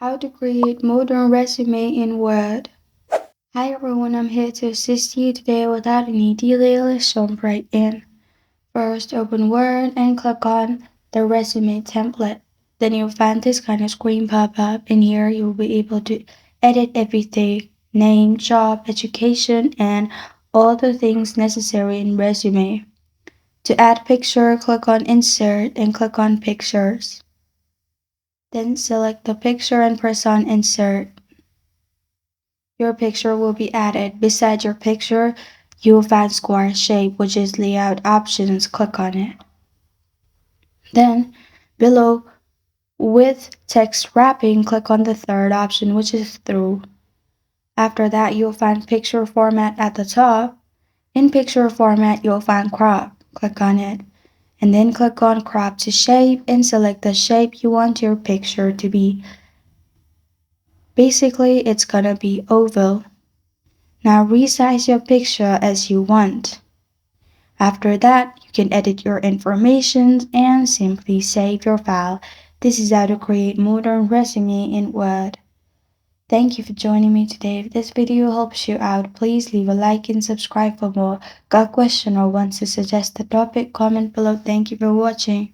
How to create modern resume in Word. Hi everyone, I'm here to assist you today without any delay. Let's jump right in. First, open Word and click on the resume template. Then you'll find this kind of screen pop up. In here, you'll be able to edit everything: name, job, education, and all the things necessary in resume. To add picture, click on Insert and click on Pictures. Then select the picture and press on Insert. Your picture will be added. Beside your picture, you will find square shape, which is layout options. Click on it. Then below with text wrapping, click on the third option, which is through. After that, you'll find picture format at the top. In picture format, you'll find crop. Click on it. And then click on crop to shape and select the shape you want your picture to be. Basically, it's gonna be oval. Now resize your picture as you want. After that, you can edit your information and simply save your file. This is how to create modern resume in Word. Thank you for joining me today. If this video helps you out, please leave a like and subscribe for more. Got a question or want to suggest a topic? Comment below. Thank you for watching.